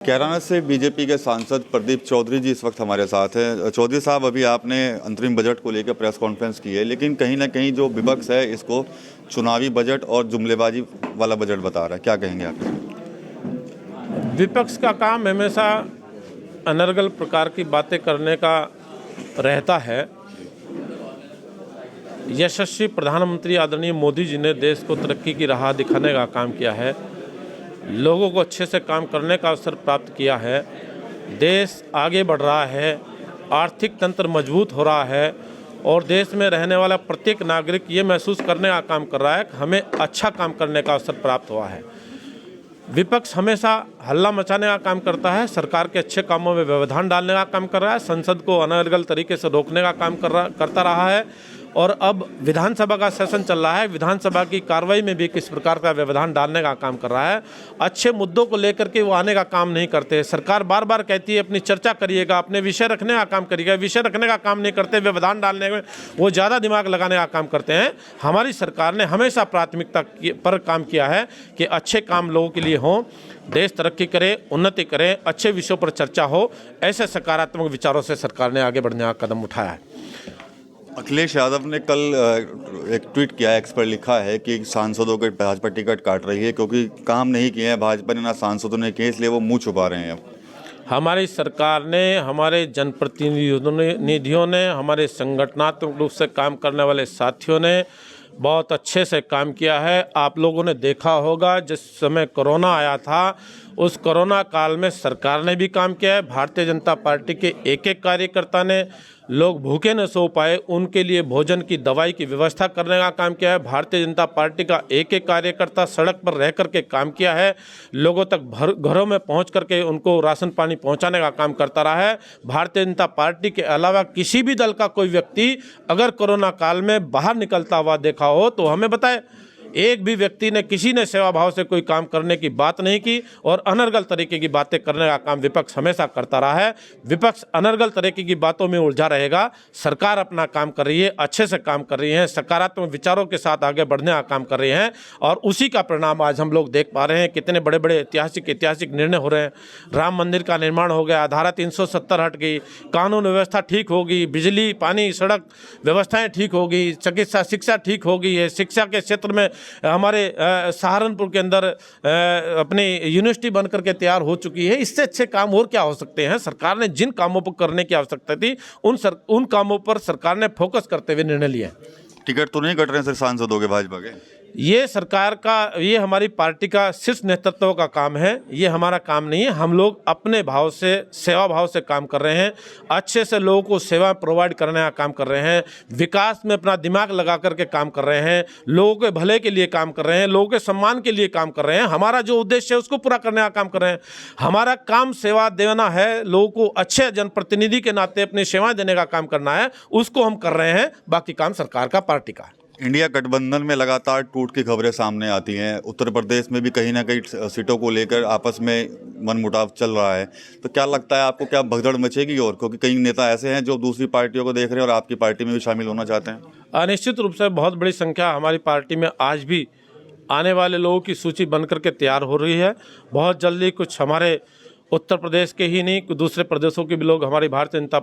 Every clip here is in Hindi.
कैराना से बीजेपी के सांसद प्रदीप चौधरी जी इस वक्त हमारे साथ हैं। चौधरी साहब, अभी आपने अंतरिम बजट को लेकर प्रेस कॉन्फ्रेंस की है, लेकिन कहीं ना कहीं जो विपक्ष है इसको चुनावी बजट और जुमलेबाजी वाला बजट बता रहा है, क्या कहेंगे आप? विपक्ष का काम हमेशा अनर्गल प्रकार की बातें करने का रहता है। यशस्वी प्रधानमंत्री आदरणीय मोदी जी ने देश को तरक्की की राह दिखाने का काम किया है, लोगों को अच्छे से काम करने का अवसर प्राप्त किया है, देश आगे बढ़ रहा है, आर्थिक तंत्र मजबूत हो रहा है और देश में रहने वाला प्रत्येक नागरिक ये महसूस करने का काम कर रहा है कि हमें अच्छा काम करने का अवसर प्राप्त हुआ है। विपक्ष हमेशा हल्ला मचाने का काम करता है, सरकार के अच्छे कामों में व्यवधान डालने का काम कर रहा है, संसद को अनर्गल तरीके से रोकने का काम करता रहा है और अब विधानसभा का सेशन चल रहा है, विधानसभा की कार्रवाई में भी किस प्रकार का व्यवधान डालने का काम कर रहा है। अच्छे मुद्दों को लेकर के वो आने का काम नहीं करते। सरकार बार बार कहती है अपनी चर्चा करिएगा, अपने विषय रखने का काम करिएगा, विषय रखने का काम नहीं करते, व्यवधान डालने में वो ज़्यादा दिमाग लगाने का काम करते हैं। हमारी सरकार ने हमेशा प्राथमिकता पर काम किया है कि अच्छे काम लोगों के लिए हों, देश तरक्की करे, उन्नति करे, अच्छे विषयों पर चर्चा हो। ऐसे सकारात्मक विचारों से सरकार ने आगे बढ़ने का कदम उठाया है। अखिलेश यादव ने कल एक ट्वीट किया, एक्स पर लिखा है कि सांसदों के भाजपा टिकट काट रही है क्योंकि काम नहीं किए हैं भाजपा ने, ना सांसदों ने किए, इसलिए वो मुंह छुपा रहे हैं। अब हमारी सरकार ने, हमारे जनप्रतिनिधियों ने, हमारे संगठनात्मक रूप से काम करने वाले साथियों ने बहुत अच्छे से काम किया है। आप लोगों ने देखा होगा जिस समय कोरोना आया था उस कोरोना काल में सरकार ने भी काम किया है। भारतीय जनता पार्टी के एक एक कार्यकर्ता ने, लोग भूखे न सो पाए उनके लिए भोजन की, दवाई की व्यवस्था करने का काम किया है। भारतीय जनता पार्टी का एक एक कार्यकर्ता सड़क पर रह करके काम किया है, लोगों तक घरों में पहुंच करके उनको राशन पानी पहुंचाने का काम करता रहा है। भारतीय जनता पार्टी के अलावा किसी भी दल का कोई व्यक्ति अगर कोरोना काल में बाहर निकलता हुआ देखा हो तो हमें बताए। एक भी व्यक्ति ने, किसी ने सेवा भाव से कोई काम करने की बात नहीं की और अनर्गल तरीके की बातें करने का काम विपक्ष हमेशा करता रहा है। विपक्ष अनर्गल तरीके की बातों में उलझा रहेगा। सरकार अपना काम कर रही है, अच्छे से काम कर रही है, सकारात्मक विचारों के साथ आगे बढ़ने का काम कर रही हैं और उसी का परिणाम आज हम लोग देख पा रहे हैं। कितने बड़े बड़े ऐतिहासिक निर्णय हो रहे हैं। राम मंदिर का निर्माण हो गया, धारा 370 हट गई, कानून व्यवस्था ठीक होगी, बिजली, पानी, सड़क व्यवस्थाएं ठीक होगी, चिकित्सा, शिक्षा ठीक होगी है। शिक्षा के क्षेत्र में हमारे सहारनपुर के अंदर अपनी यूनिवर्सिटी बनकर के तैयार हो चुकी है। इससे अच्छे काम और क्या हो सकते हैं। सरकार ने जिन कामों पर करने की आवश्यकता थी उन कामों पर सरकार ने फोकस करते हुए निर्णय लिया। टिकट तो नहीं कट रहे सर सांसदों के भाजपा के? ये सरकार का, ये हमारी पार्टी का शीर्ष नेतृत्व का काम है, ये हमारा काम नहीं है। हम लोग अपने भाव से, सेवा भाव से काम कर रहे हैं, अच्छे से लोगों को सेवा प्रोवाइड करने का काम कर रहे हैं, विकास में अपना दिमाग लगा करके काम कर रहे हैं, लोगों के भले के लिए काम कर रहे हैं, लोगों के सम्मान के लिए काम कर रहे हैं। हमारा जो उद्देश्य है उसको पूरा करने का काम कर रहे हैं। हमारा काम सेवा देना है, लोगों को अच्छे जनप्रतिनिधि के नाते अपनी सेवाएं देने का काम करना है, उसको हम कर रहे हैं। बाकी काम सरकार का, पार्टी का। इंडिया गठबंधन में लगातार टूट की खबरें सामने आती हैं। उत्तर प्रदेश में भी कहीं ना कहीं सीटों को लेकर आपस में मनमुटाव चल रहा है, तो क्या लगता है आपको, क्या भगदड़ मचेगी? और क्योंकि कई नेता ऐसे हैं जो दूसरी पार्टियों को देख रहे हैं और आपकी पार्टी में भी शामिल होना चाहते हैं। निश्चित रूप से बहुत बड़ी संख्या हमारी पार्टी में आज भी आने वाले लोगों की सूची बनकर के तैयार हो रही है। बहुत जल्दी कुछ हमारे उत्तर प्रदेश के ही नहीं, दूसरे प्रदेशों के भी लोग हमारी भारतीय जनता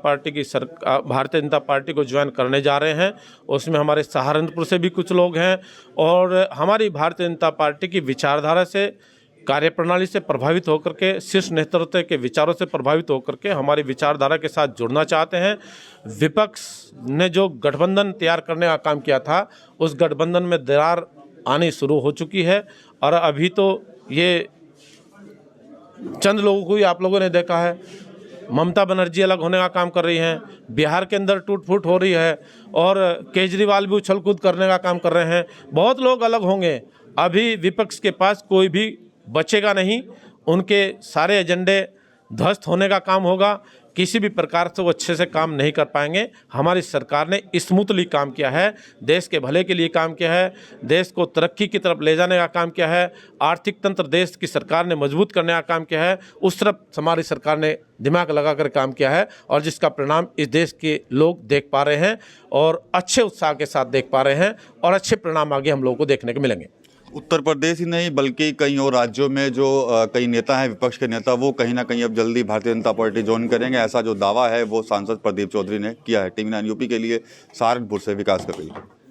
पार्टी को ज्वाइन करने जा रहे हैं। उसमें हमारे सहारनपुर से भी कुछ लोग हैं और हमारी भारतीय जनता पार्टी की विचारधारा से, कार्यप्रणाली से प्रभावित होकर के, शीर्ष नेतृत्व के विचारों से प्रभावित होकर के हमारी विचारधारा के साथ जुड़ना चाहते हैं। विपक्ष ने जो गठबंधन तैयार करने का काम किया था उस गठबंधन में दरार आनी शुरू हो चुकी है और अभी तो ये चंद लोगों को ही आप लोगों ने देखा है। ममता बनर्जी अलग होने का काम कर रही हैं, बिहार के अंदर टूट फूट हो रही है और केजरीवाल भी उछल कूद करने का काम कर रहे हैं। बहुत लोग अलग होंगे, अभी विपक्ष के पास कोई भी बचेगा नहीं। उनके सारे एजेंडे ध्वस्त होने का काम होगा। किसी भी प्रकार से वो अच्छे से काम नहीं कर पाएंगे। हमारी सरकार ने स्मूथली काम किया है, देश के भले के लिए काम किया है, देश को तरक्की की तरफ ले जाने का काम किया है, आर्थिक तंत्र देश की सरकार ने मजबूत करने का काम किया है। उस तरफ हमारी सरकार ने दिमाग लगाकर काम किया है और जिसका परिणाम इस देश के लोग देख पा रहे हैं और अच्छे उत्साह के साथ देख पा रहे हैं और अच्छे परिणाम आगे हम लोगों को देखने को मिलेंगे। उत्तर प्रदेश ही नहीं बल्कि कई और राज्यों में जो कई नेता हैं, विपक्ष के नेता, वो कहीं ना कहीं अब जल्दी भारतीय जनता पार्टी ज्वाइन करेंगे, ऐसा जो दावा है वो सांसद प्रदीप चौधरी ने किया है। टीवी 9 यूपी के लिए सहारनपुर से विकास कर रही है।